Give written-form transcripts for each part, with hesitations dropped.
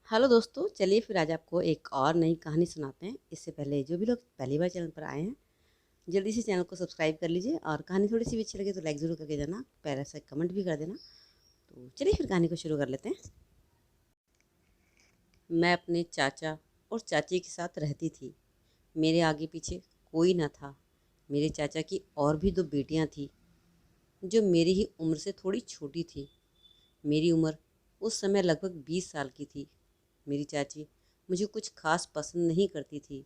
Hello दोस्तों, चलिए फिर आज आपको एक और नई कहानी सुनाते हैं। इससे पहले जो भी लोग पहली बार चैनल पर आए हैं, जल्दी से चैनल को सब्सक्राइब कर लीजिए और कहानी थोड़ी सी भी अच्छी लगे तो लाइक ज़रूर करके जाना, प्यारा सा कमेंट भी कर देना। तो चलिए फिर कहानी को शुरू कर लेते हैं। मैं अपने चाचा और चाची के साथ रहती थी। मेरे आगे पीछे कोई न था। मेरे चाचा की और भी दो बेटियां थीं जो मेरी ही उम्र से थोड़ी छोटी थी। मेरी उम्र उस समय लगभग 20 साल की थी। मेरी चाची मुझे कुछ खास पसंद नहीं करती थी।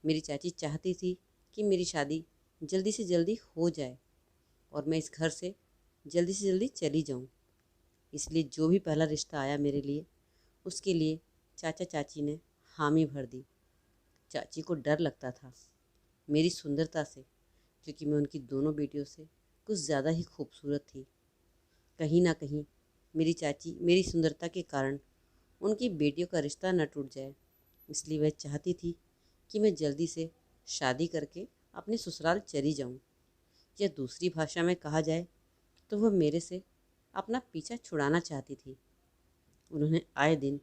मेरी चाची चाहती थी कि मेरी शादी जल्दी से जल्दी हो जाए और मैं इस घर से जल्दी से जल्दी चली जाऊं। इसलिए जो भी पहला रिश्ता आया मेरे लिए, उसके लिए चाचा चाची ने हामी भर दी। चाची को डर लगता था मेरी सुंदरता से, क्योंकि मैं उनकी दोनों बेटियों से कुछ ज़्यादा ही खूबसूरत थी। कहीं ना कहीं मेरी चाची मेरी सुंदरता के कारण उनकी बेटियों का रिश्ता न टूट जाए, इसलिए वह चाहती थी कि मैं जल्दी से शादी करके अपने ससुराल चली जाऊं। या दूसरी भाषा में कहा जाए तो वह मेरे से अपना पीछा छुड़ाना चाहती थी। उन्होंने आए दिन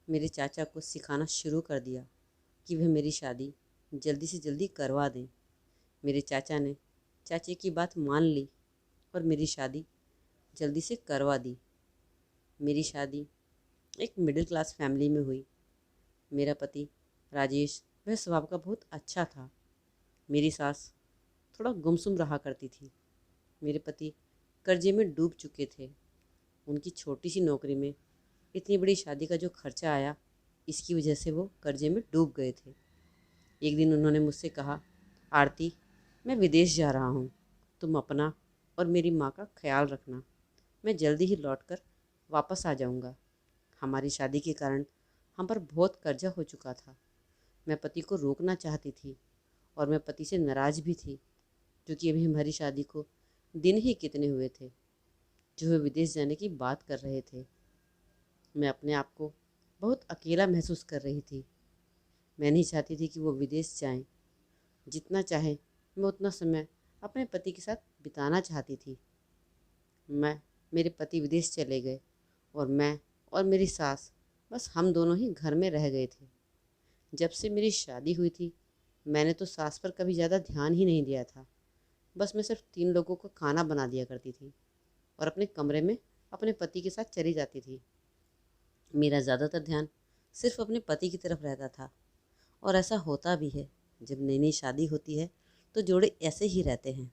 मेरे चाचा को सिखाना शुरू कर दिया कि वह मेरी शादी जल्दी से जल्दी करवा दें। मेरे चाचा ने चाची की बात मान ली और मेरी शादी जल्दी से करवा दी। मेरी शादी एक मिडिल क्लास फैमिली में हुई। मेरा पति राजेश वह स्वभाव का बहुत अच्छा था। मेरी सास थोड़ा गुमसुम रहा करती थी। मेरे पति कर्जे में डूब चुके थे। उनकी छोटी सी नौकरी में इतनी बड़ी शादी का जो खर्चा आया, इसकी वजह से वो कर्जे में डूब गए थे। एक दिन उन्होंने मुझसे कहा, आरती, मैं विदेश जा रहा हूँ, तुम अपना और मेरी माँ का ख्याल रखना। मैं जल्दी ही लौटकर वापस आ जाऊँगा। हमारी शादी के कारण हम पर बहुत कर्जा हो चुका था। मैं पति को रोकना चाहती थी और मैं पति से नाराज़ भी थी, क्योंकि अभी हमारी शादी को दिन ही कितने हुए थे जो वे विदेश जाने की बात कर रहे थे। मैं अपने आप को बहुत अकेला महसूस कर रही थी। मैं नहीं चाहती थी कि वो विदेश जाएं। जितना चाहे मैं उतना समय अपने पति के साथ बिताना चाहती थी। मेरे पति विदेश चले गए और मैं और मेरी सास बस हम दोनों ही घर में रह गए थे। जब से मेरी शादी हुई थी, मैंने तो सास पर कभी ज़्यादा ध्यान ही नहीं दिया था। बस मैं सिर्फ 3 लोगों का खाना बना दिया करती थी और अपने कमरे में अपने पति के साथ चली जाती थी। मेरा ज़्यादातर ध्यान सिर्फ अपने पति की तरफ रहता था। और ऐसा होता भी है, जब नई नई शादी होती है तो जोड़े ऐसे ही रहते हैं।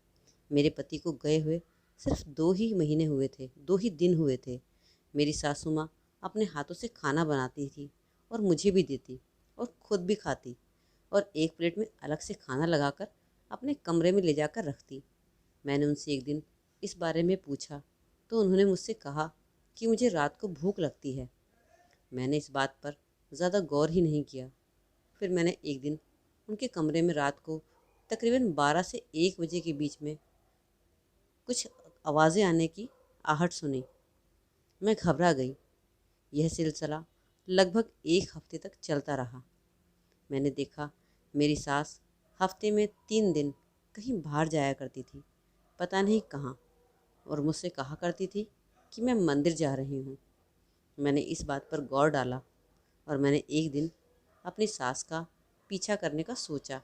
मेरे पति को गए हुए सिर्फ 2 ही महीने हुए थे, 2 ही दिन हुए थे। मेरी सासू माँ अपने हाथों से खाना बनाती थी और मुझे भी देती और खुद भी खाती, और एक प्लेट में अलग से खाना लगाकर अपने कमरे में ले जाकर रखती। मैंने उनसे एक दिन इस बारे में पूछा तो उन्होंने मुझसे कहा कि मुझे रात को भूख लगती है। मैंने इस बात पर ज़्यादा गौर ही नहीं किया। फिर मैंने एक दिन उनके कमरे में रात को तकरीबन 12 से 1 बजे के बीच में कुछ आवाज़ें आने की आहट सुनी। मैं घबरा गई। यह सिलसिला लगभग 1 हफ्ते तक चलता रहा। मैंने देखा मेरी सास हफ्ते में 3 दिन कहीं बाहर जाया करती थी, पता नहीं कहाँ, और मुझसे कहा करती थी कि मैं मंदिर जा रही हूँ। मैंने इस बात पर गौर डाला और मैंने एक दिन अपनी सास का पीछा करने का सोचा।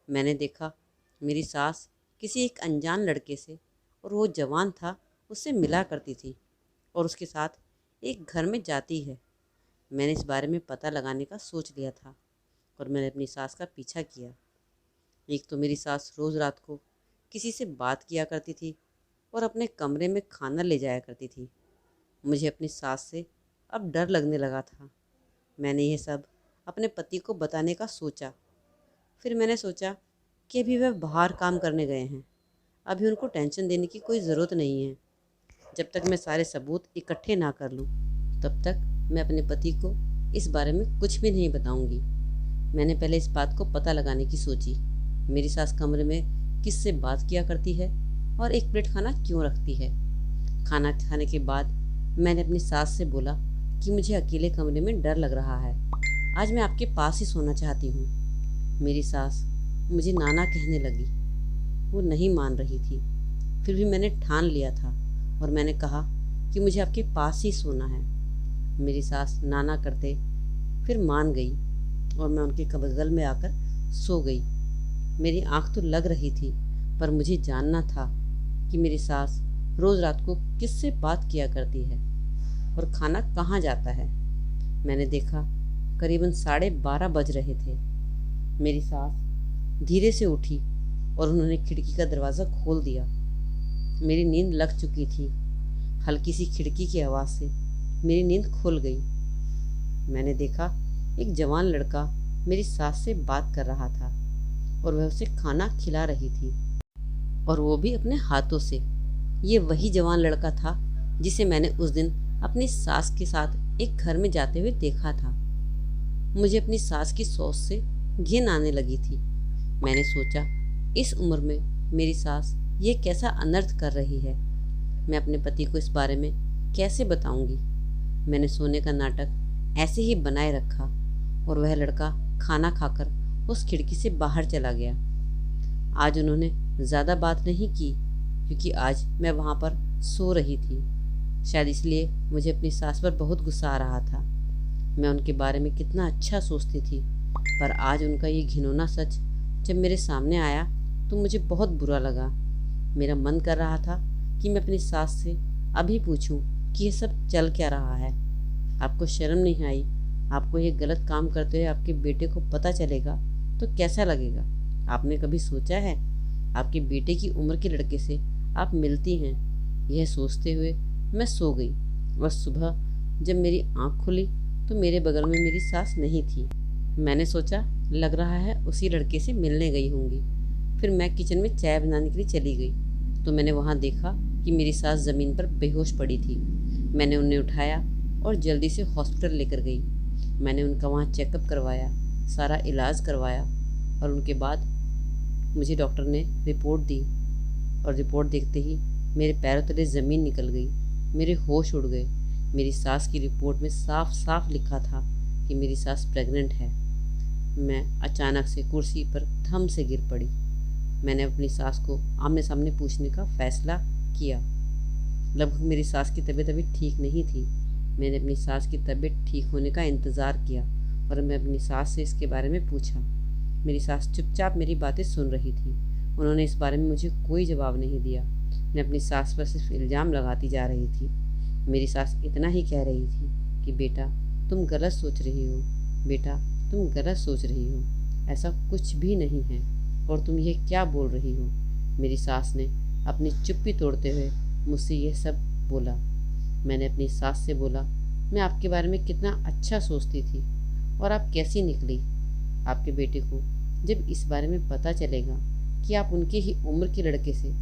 मैंने देखा मेरी सास किसी एक अनजान लड़के से, और वो जवान था, उससे मिला करती थी और उसके साथ एक घर में जाती है। मैंने इस बारे में पता लगाने का सोच लिया था और मैंने अपनी सास का पीछा किया। एक तो मेरी सास रोज़ रात को किसी से बात किया करती थी और अपने कमरे में खाना ले जाया करती थी। मुझे अपनी सास से अब डर लगने लगा था। मैंने यह सब अपने पति को बताने का सोचा। फिर मैंने सोचा कि अभी वह बाहर काम करने गए हैं, अभी उनको टेंशन देने की कोई ज़रूरत नहीं है। जब तक मैं सारे सबूत इकट्ठे ना कर लूँ, तब तक मैं अपने पति को इस बारे में कुछ भी नहीं बताऊंगी। मैंने पहले इस बात को पता लगाने की सोची, मेरी सास कमरे में किससे बात किया करती है और एक प्लेट खाना क्यों रखती है। खाना खाने के बाद मैंने अपनी सास से बोला कि मुझे अकेले कमरे में डर लग रहा है, आज मैं आपके पास ही सोना चाहती हूँ। मेरी सास मुझे नाना कहने लगी। वो नहीं मान रही थी। फिर भी मैंने ठान लिया था और मैंने कहा कि मुझे आपके पास ही सोना है। मेरी सास नाना करते फिर मान गई और मैं उनके बगल में आकर सो गई। मेरी आँख तो लग रही थी, पर मुझे जानना था कि मेरी सास रोज़ रात को किससे बात किया करती है और खाना कहाँ जाता है। मैंने देखा करीबन 12:30 बज रहे थे। मेरी सास धीरे से उठी और उन्होंने खिड़की का दरवाज़ा खोल दिया। मेरी नींद लग चुकी थी। हल्की सी खिड़की की आवाज़ से मेरी नींद खुल गई। मैंने देखा एक जवान लड़का मेरी सास से बात कर रहा था और वह उसे खाना खिला रही थी, और वो भी अपने हाथों से। ये वही जवान लड़का था जिसे मैंने उस दिन अपनी सास के साथ एक घर में जाते हुए देखा था। मुझे अपनी सास की सोच से घिन आने लगी थी। मैंने सोचा, इस उम्र में मेरी सास ये कैसा अनर्थ कर रही है। मैं अपने पति को इस बारे में कैसे बताऊंगी। मैंने सोने का नाटक ऐसे ही बनाए रखा और वह लड़का खाना खाकर उस खिड़की से बाहर चला गया। आज उन्होंने ज़्यादा बात नहीं की क्योंकि आज मैं वहाँ पर सो रही थी। शायद इसलिए मुझे अपनी सास पर बहुत गुस्सा आ रहा था। मैं उनके बारे में कितना अच्छा सोचती थी, पर आज उनका ये घिनौना सच जब मेरे सामने आया तो मुझे बहुत बुरा लगा। मेरा मन कर रहा था कि मैं अपनी सास से अभी पूछूं कि ये सब चल क्या रहा है। आपको शर्म नहीं आई? आपको ये गलत काम करते हुए आपके बेटे को पता चलेगा तो कैसा लगेगा? आपने कभी सोचा है? आपके बेटे की उम्र के लड़के से आप मिलती हैं। यह सोचते हुए मैं सो गई और सुबह जब मेरी आँख खुली तो मेरे बगल में मेरी सास नहीं थी। मैंने सोचा लग रहा है उसी लड़के से मिलने गई होंगी। फिर मैं किचन में चाय बनाने के लिए चली गई तो मैंने वहाँ देखा कि मेरी सास ज़मीन पर बेहोश पड़ी थी। मैंने उन्हें उठाया और जल्दी से हॉस्पिटल लेकर गई। मैंने उनका वहाँ चेकअप करवाया, सारा इलाज करवाया और उनके बाद मुझे डॉक्टर ने रिपोर्ट दी और रिपोर्ट देखते ही मेरे पैरों तले ज़मीन निकल गई। मेरे होश उड़ गए। मेरी सास की रिपोर्ट में साफ साफ लिखा था कि मेरी सास प्रेग्नेंट है। मैं अचानक से कुर्सी पर धम से गिर पड़ी। मैंने अपनी सास को आमने सामने पूछने का फ़ैसला किया। लगभग मेरी सास की तबीयत अभी ठीक नहीं थी। मैंने अपनी सास की तबीयत ठीक होने का इंतज़ार किया और मैं अपनी सास से इसके बारे में पूछा। मेरी सास चुपचाप मेरी बातें सुन रही थी। उन्होंने इस बारे में मुझे कोई जवाब नहीं दिया। मैं अपनी सास पर सिर्फ इल्ज़ाम लगाती जा रही थी। मेरी सास इतना ही कह रही थी कि बेटा तुम गलत सोच रही हो, बेटा तुम गलत सोच रही हो, ऐसा कुछ भी नहीं है और तुम ये क्या बोल रही हो। मेरी सास ने अपनी चुप्पी तोड़ते हुए मुझसे यह सब बोला। मैंने अपनी सास से बोला, मैं आपके बारे में कितना अच्छा सोचती थी और आप कैसी निकली। आपके बेटे को जब इस बारे में पता चलेगा कि आप उनके ही उम्र के लड़के से,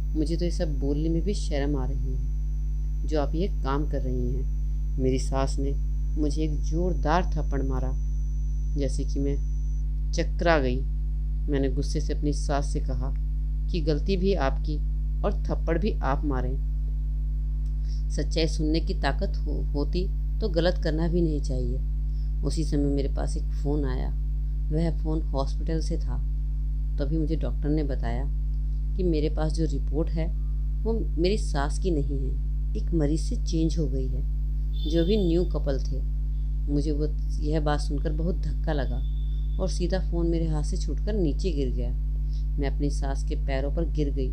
मुझे तो ये सब बोलने में भी शर्म आ रही है जो आप ये काम कर रही हैं। मेरी सास ने मुझे एक ज़ोरदार थप्पड़ मारा, जैसे कि मैं चकरा गई। मैंने गुस्से से अपनी सास से कहा कि गलती भी आपकी और थप्पड़ भी आप मारें। सच्चाई सुनने की ताकत होती तो गलत करना भी नहीं चाहिए। उसी समय मेरे पास एक फ़ोन आया। वह फ़ोन हॉस्पिटल से था। तभी मुझे डॉक्टर ने बताया कि मेरे पास जो रिपोर्ट है वो मेरी सास की नहीं है, एक मरीज़ से चेंज हो गई है जो भी न्यू कपल थे। मुझे वो यह बात सुनकर बहुत धक्का लगा और सीधा फ़ोन मेरे हाथ से छूटकर नीचे गिर गया। मैं अपनी सास के पैरों पर गिर गई।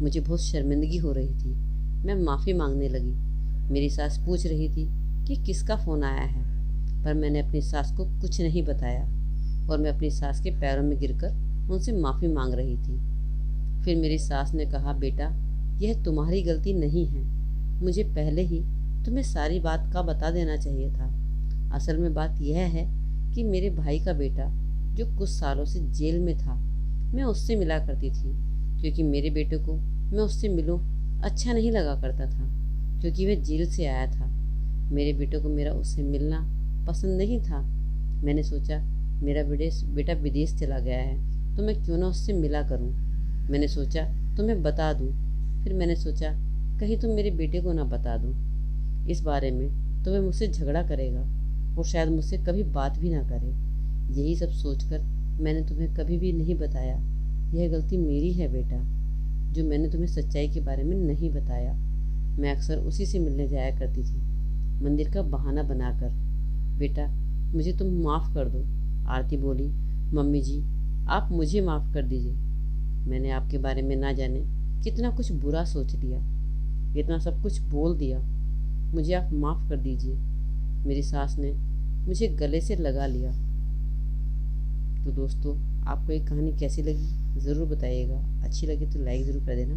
मुझे बहुत शर्मिंदगी हो रही थी। मैं माफ़ी मांगने लगी। मेरी सास पूछ रही थी कि किसका फ़ोन आया है, पर मैंने अपनी सास को कुछ नहीं बताया और मैं अपनी सास के पैरों में गिरकर उनसे माफ़ी मांग रही थी। फिर मेरी सास ने कहा, बेटा यह तुम्हारी गलती नहीं है, मुझे पहले ही तुम्हें सारी बात का बता देना चाहिए था। असल में बात यह है कि मेरे भाई का बेटा जो कुछ सालों से जेल में था, मैं उससे मिला करती थी क्योंकि मेरे बेटे को मैं उससे मिलूं अच्छा नहीं लगा करता था क्योंकि वह जेल से आया था। मेरे बेटे को मेरा उससे मिलना पसंद नहीं था। मैंने सोचा मेरा बेटा विदेश चला गया है तो मैं क्यों ना उससे मिला करूं। मैंने सोचा तुम्हें बता दूं। फिर मैंने सोचा कहीं तुम मेरे बेटे को ना बता दो इस बारे में तो वह मुझसे झगड़ा करेगा और शायद मुझसे कभी बात भी ना करे। यही सब सोचकर मैंने तुम्हें कभी भी नहीं बताया। यह गलती मेरी है बेटा, जो मैंने तुम्हें सच्चाई के बारे में नहीं बताया। मैं अक्सर उसी से मिलने जाया करती थी, मंदिर का बहाना बनाकर। बेटा मुझे तुम माफ़ कर दो। आरती बोली, मम्मी जी आप मुझे माफ़ कर दीजिए। मैंने आपके बारे में ना जाने कितना कुछ बुरा सोच लिया, इतना सब कुछ बोल दिया। मुझे आप माफ़ कर दीजिए। मेरी सास ने मुझे गले से लगा लिया। तो दोस्तों, आपको ये कहानी कैसी लगी ज़रूर बताइएगा। अच्छी लगी तो लाइक ज़रूर कर देना।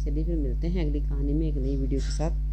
चलिए फिर मिलते हैं अगली कहानी में एक नई वीडियो के साथ।